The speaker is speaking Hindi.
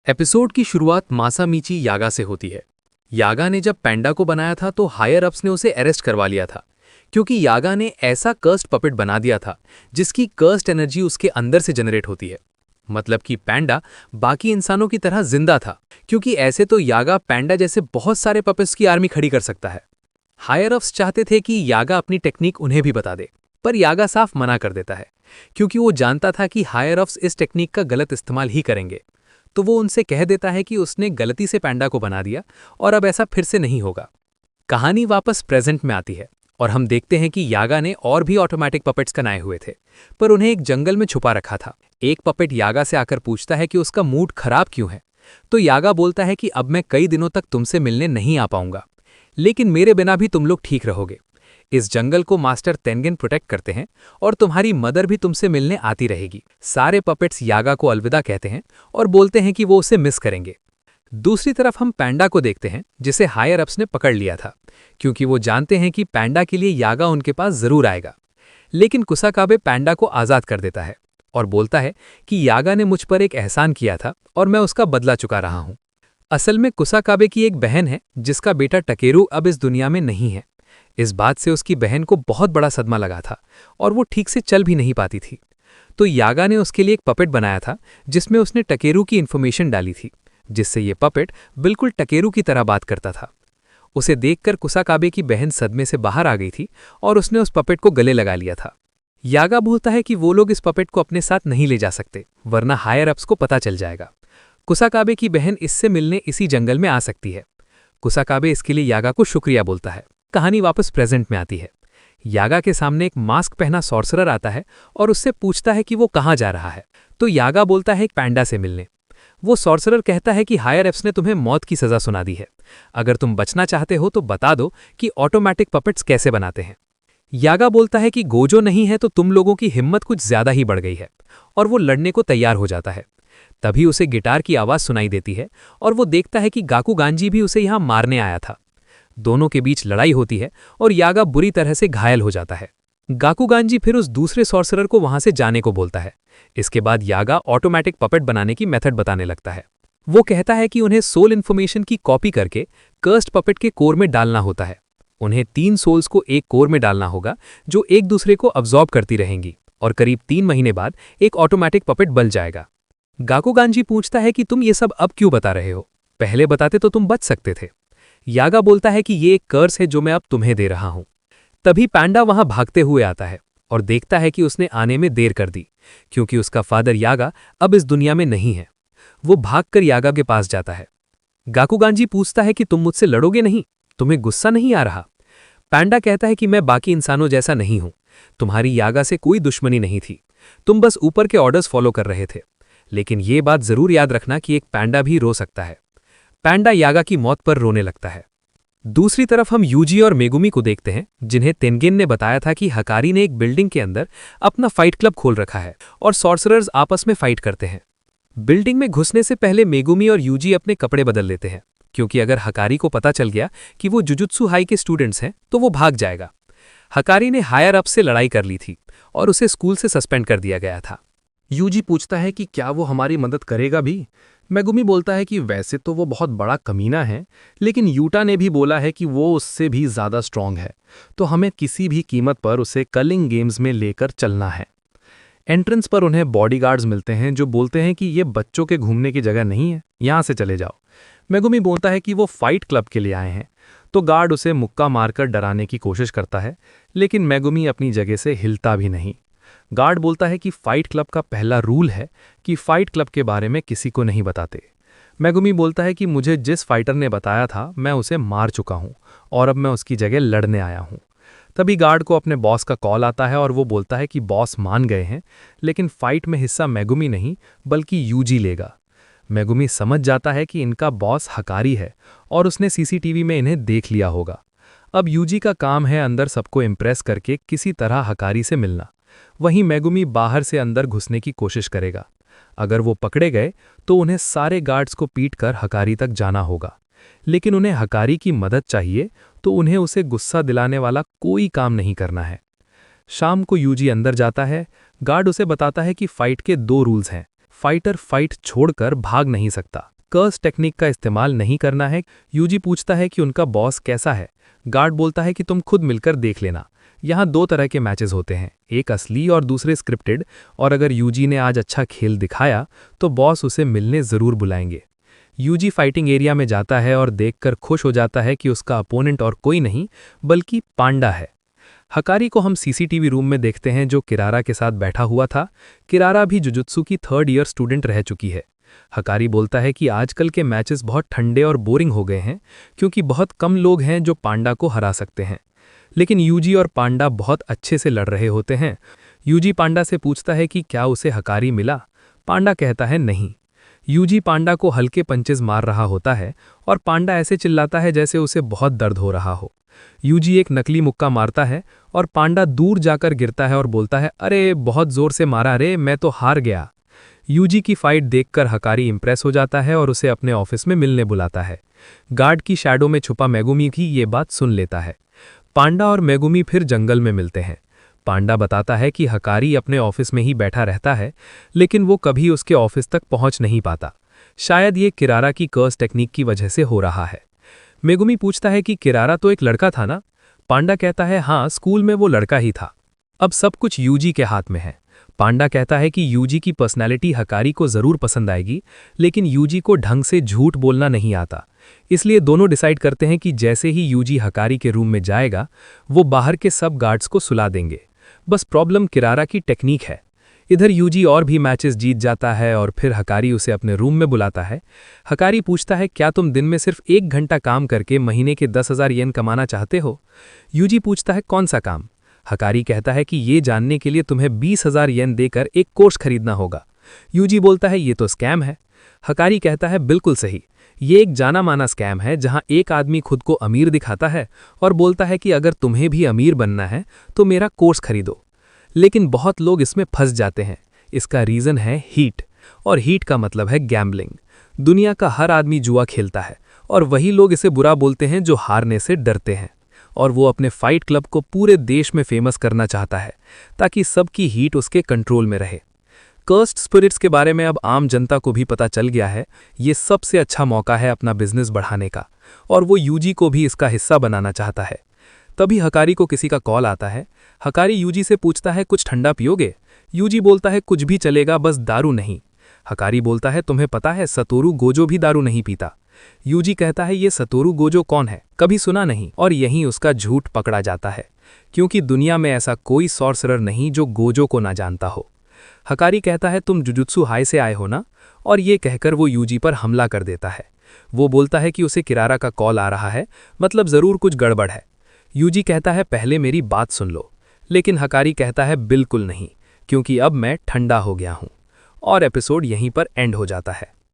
एपिसोड की शुरुआत मासामीची यागा से होती है। यागा ने जब पैंडा को बनाया था तो हायर अप्स ने उसे अरेस्ट करवा लिया था, क्योंकि यागा ने ऐसा कर्स्ड पपेट बना दिया था जिसकी कर्स्ड एनर्जी उसके अंदर से जनरेट होती है। मतलब कि पैंडा बाकी इंसानों की तरह जिंदा था, क्योंकि ऐसे तो यागा पैंडा जैसे बहुत सारे पपेट्स की आर्मी खड़ी कर सकता है। हायर अप्स चाहते थे कि यागा अपनी टेक्निक उन्हें भी बता दे, पर यागा साफ मना कर देता है, क्योंकि वो जानता था कि हायर अप्स इस टेक्निक का गलत इस्तेमाल ही करेंगे। तो वो उनसे कह देता है कि उसने गलती से पैंडा को बना दिया और अब ऐसा फिर से नहीं होगा। कहानी वापस प्रेजेंट में आती है और हम देखते हैं कि यागा ने और भी ऑटोमेटिक पपेट्स बनाए हुए थे, पर उन्हें एक जंगल में छुपा रखा था। एक पपेट यागा से आकर पूछता है कि उसका मूड खराब क्यों है, तो यागा बोलता है कि अब मैं कई दिनों तक तुमसे मिलने नहीं आ पाऊंगा, लेकिन मेरे बिना भी तुम लोग ठीक रहोगे। इस जंगल को मास्टर तेंगिन प्रोटेक्ट करते हैं और तुम्हारी मदर भी तुमसे मिलने आती रहेगी। सारे पपेट्स यागा को अलविदा कहते हैं और बोलते हैं कि वो उसे मिस करेंगे। दूसरी तरफ हम पैंडा को देखते हैं, जिसे हायर अप्स ने पकड़ लिया था, क्योंकि वो जानते हैं कि पैंडा के लिए यागा उनके पास जरूर आएगा। लेकिन कुसाकाबे पैंडा को आजाद कर देता है और बोलता है कि यागा ने मुझ पर एक एहसान किया था और मैं उसका बदला चुका रहा हूं। असल में कुसाकाबे की एक बहन है जिसका बेटा टकेरू अब इस दुनिया में नहीं है। इस बात से उसकी बहन को बहुत बड़ा सदमा लगा था और वो ठीक से चल भी नहीं पाती थी। तो यागा ने उसके लिए एक पपेट बनाया था जिसमें उसने टकेरू की इन्फॉर्मेशन डाली थी, जिससे ये पपेट बिल्कुल टकेरू की तरह बात करता था। उसे देखकर कुसाकाबे की बहन सदमे से बाहर आ गई थी और उसने उस पपेट को गले लगा लिया था। यागा बोलता है कि वो लोग इस पपेट को अपने साथ नहीं ले जा सकते, वरना हायर अप्स को पता चल जाएगा। कुसाकाबे की बहन इससे मिलने इसी जंगल में आ सकती है। कुसाकाबे इसके लिए यागा को शुक्रिया बोलता है। कहानी वापस प्रेजेंट में आती है। यागा के सामने एक मास्क पहना सॉर्सरर आता है और उससे पूछता है कि वो कहाँ जा रहा है। तो यागा बोलता है एक पैंडा से मिलने। वो सॉर्सरर कहता है कि हायर अप्स ने तुम्हें मौत की सजा सुना दी है। अगर तुम बचना चाहते हो तो बता दो कि ऑटोमेटिक पपेट्स कैसे बनाते हैं। यागा बोलता है कि गोजो नहीं है तो तुम लोगों की हिम्मत कुछ ज्यादा ही बढ़ गई है, और वो लड़ने को तैयार हो जाता है। तभी उसे गिटार की आवाज सुनाई देती है और वो देखता है कि गाकुगांजी भी उसे यहां मारने आया था। दोनों के बीच लड़ाई होती है और यागा बुरी तरह से घायल हो जाता है। गाकुगांजी फिर उस दूसरे सॉर्सरर को वहां से जाने को बोलता है। इसके बाद यागा ऑटोमेटिक पपेट बनाने की मेथड बताने लगता है। वो कहता है कि उन्हें सोल इन्फॉर्मेशन की कॉपी करके कर्स्ड पपेट के कोर में डालना होता है। उन्हें 3 सोल्स को एक कोर में डालना होगा जो एक दूसरे को अब्जॉर्ब करती रहेंगी, और करीब 3 महीने बाद एक ऑटोमेटिक पपेट बन जाएगा। गाकुगांजी पूछता है कि तुम ये सब अब क्यों बता रहे हो, पहले बताते तो तुम बच सकते थे। यागा बोलता है कि ये एक कर्स है जो मैं अब तुम्हें दे रहा हूं। तभी पैंडा वहां भागते हुए आता है और देखता है कि उसने आने में देर कर दी, क्योंकि उसका फादर यागा अब इस दुनिया में नहीं है। वो भागकर यागा के पास जाता है। गाकुगांजी पूछता है कि तुम मुझसे लड़ोगे नहीं, तुम्हें गुस्सा नहीं आ रहा। पैंडा कहता है कि मैं बाकी इंसानों जैसा नहीं हूं, तुम्हारी यागा से कोई दुश्मनी नहीं थी, तुम बस ऊपर के ऑर्डर्स फॉलो कर रहे थे। लेकिन ये बात जरूर याद रखना कि एक पैंडा भी रो सकता है। पैंडा यागा की मौत पर रोने लगता है। दूसरी तरफ हम यूजी और मेगुमी को देखते हैं, जिन्हें तेंगिन ने बताया था कि हकारी ने एक बिल्डिंग के अंदर अपना फाइट क्लब खोल रखा है और सॉर्सरर्स आपस में फाइट करते हैं। बिल्डिंग में घुसने से पहले मेगुमी और यूजी अपने कपड़े बदल लेते हैं, क्योंकि अगर हकारी को पता चल गया कि वो जुजुत्सु हाई के स्टूडेंट्स हैं तो वो भाग जाएगा। हकारी ने हायर अप से लड़ाई कर ली थी और उसे स्कूल से सस्पेंड कर दिया गया था। यूजी पूछता है कि क्या वो हमारी मदद करेगा भी। मेगुमी बोलता है कि वैसे तो वो बहुत बड़ा कमीना है, लेकिन यूटा ने भी बोला है कि वो उससे भी ज़्यादा स्ट्रांग है, तो हमें किसी भी कीमत पर उसे कलिंग गेम्स में लेकर चलना है। एंट्रेंस पर उन्हें बॉडीगार्ड्स मिलते हैं जो बोलते हैं कि ये बच्चों के घूमने की जगह नहीं है, यहाँ से चले जाओ। मेगुमी बोलता है कि वो फाइट क्लब के लिए आए हैं, तो गार्ड उसे मुक्का मारकर डराने की कोशिश करता है, लेकिन मेगुमी अपनी जगह से हिलता भी नहीं। गार्ड बोलता है कि फाइट क्लब का पहला रूल है कि फाइट क्लब के बारे में किसी को नहीं बताते। मेगुमी बोलता है कि मुझे जिस फाइटर ने बताया था मैं उसे मार चुका हूं और अब मैं उसकी जगह लड़ने आया हूं। तभी गार्ड को अपने बॉस का कॉल आता है और वो बोलता है कि बॉस मान गए हैं, लेकिन फाइट में हिस्सा मेगुमी नहीं बल्कि यूजी लेगा। मेगुमी समझ जाता है कि इनका बॉस हकारी है और उसने सीसीटीवी में इन्हें देख लिया होगा। अब यूजी का काम है अंदर सबको इम्प्रेस करके किसी तरह हकारी से मिलना। वहीं मेगुमी बाहर से अंदर घुसने की कोशिश करेगा। अगर वो पकड़े गए तो उन्हें सारे गार्ड्स को पीटकर हकारी तक जाना होगा, लेकिन उन्हें हकारी की मदद चाहिए तो उन्हें उसे गुस्सा दिलाने वाला कोई काम नहीं करना है। शाम को यूजी अंदर जाता है। गार्ड उसे बताता है कि फाइट के 2 रूल्स हैं। फाइटर फाइट छोड़कर भाग नहीं सकता। कर्स टेक्निक का इस्तेमाल नहीं करना है। यूजी पूछता है कि उनका बॉस कैसा है। गार्ड बोलता है कि तुम खुद मिलकर देख लेना। यहाँ दो तरह के मैचेस होते हैं, एक असली और दूसरे स्क्रिप्टेड, और अगर यूजी ने आज अच्छा खेल दिखाया तो बॉस उसे मिलने ज़रूर बुलाएंगे। यूजी फाइटिंग एरिया में जाता है और देखकर खुश हो जाता है कि उसका अपोनेंट और कोई नहीं बल्कि पांडा है। हकारी को हम सीसीटीवी रूम में देखते हैं जो किरारा के साथ बैठा हुआ था। किरारा भी जुजुत्सु की 3rd ईयर स्टूडेंट रह चुकी है। हकारी बोलता है कि आजकल के मैचेस बहुत ठंडे और बोरिंग हो गए हैं क्योंकि बहुत कम लोग हैं जो पांडा को हरा सकते हैं। लेकिन यूजी और पांडा बहुत अच्छे से लड़ रहे होते हैं। यूजी पांडा से पूछता है कि क्या उसे हकारी मिला। पांडा कहता है नहीं। यूजी पांडा को हल्के पंचेस मार रहा होता है और पांडा ऐसे चिल्लाता है जैसे उसे बहुत दर्द हो रहा हो। यूजी एक नकली मुक्का मारता है और पांडा दूर जाकर गिरता है और बोलता है, अरे बहुत जोर से मारा रे, मैं तो हार गया। यूजी की फाइट देखकर हकारी इंप्रेस हो जाता है और उसे अपने ऑफिस में मिलने बुलाता है। गार्ड की शैडो में छुपा मेगुमी भी ये बात सुन लेता है। पांडा और मेगुमी फिर जंगल में मिलते हैं। पांडा बताता है कि हकारी अपने ऑफिस में ही बैठा रहता है, लेकिन वो कभी उसके ऑफिस तक पहुंच नहीं पाता। शायद ये किरारा की कर्स टेक्निक की वजह से हो रहा है। मेगुमी पूछता है कि किरारा तो एक लड़का था ना। पांडा कहता है हाँ, स्कूल में वो लड़का ही था। अब सब कुछ यूजी के हाथ में है। पांडा कहता है कि यूजी की पर्सनैलिटी हकारी को जरूर पसंद आएगी, लेकिन यूजी को ढंग से झूठ बोलना नहीं आता। इसलिए दोनों डिसाइड करते हैं कि जैसे ही यूजी हकारी के रूम में जाएगा वो बाहर के सब गार्ड्स को सुला देंगे। बस प्रॉब्लम किरारा की टेक्निक है। इधर यूजी और भी मैचेस जीत जाता है और फिर हकारी उसे अपने रूम में बुलाता है। हकारी पूछता है, क्या तुम दिन में सिर्फ 1 घंटा काम करके महीने के 10,000 येन कमाना चाहते हो? यूजी पूछता है, कौन सा काम? हकारी कहता है कि ये जानने के लिए तुम्हें 20,000 येन देकर एक कोर्स खरीदना होगा। यूजी बोलता है, ये तो स्कैम है। हकारी कहता है, बिल्कुल सही, ये एक जाना माना स्कैम है जहां एक आदमी खुद को अमीर दिखाता है और बोलता है कि अगर तुम्हें भी अमीर बनना है तो मेरा कोर्स खरीदो। लेकिन बहुत लोग इसमें फंस जाते हैं। इसका रीज़न है हीट, और हीट का मतलब है गैम्बलिंग। दुनिया का हर आदमी जुआ खेलता है और वही लोग इसे बुरा बोलते हैं जो हारने से डरते हैं। और वो अपने फाइट क्लब को पूरे देश में फेमस करना चाहता है ताकि सबकी हीट उसके कंट्रोल में रहे। कर्स्ड स्पिरिट्स के बारे में अब आम जनता को भी पता चल गया है। ये सबसे अच्छा मौका है अपना बिजनेस बढ़ाने का, और वो यूजी को भी इसका हिस्सा बनाना चाहता है। तभी हकारी को किसी का कॉल आता है। हकारी यूजी से पूछता है, कुछ ठंडा पियोगे? यूजी बोलता है, कुछ भी चलेगा, बस दारू नहीं। हकारी बोलता है, तुम्हें पता है सतोरू गोजो भी दारू नहीं पीता। यूजी कहता है, ये सतोरू गोजो कौन है, कभी सुना नहीं। और यहीं उसका झूठ पकड़ा जाता है, क्योंकि दुनिया में ऐसा कोई सॉर्सरर नहीं जो गोजो को ना जानता हो। हकारी कहता है, तुम जुजुत्सु हाई से आए हो ना? और ये कहकर वो यूजी पर हमला कर देता है। वो बोलता है कि उसे किरारा का कॉल आ रहा है, मतलब ज़रूर कुछ गड़बड़ है। यूजी कहता है, पहले मेरी बात सुन लो। लेकिन हकारी कहता है, बिल्कुल नहीं, क्योंकि अब मैं ठंडा हो गया हूँ। और एपिसोड यहीं पर एंड हो जाता है।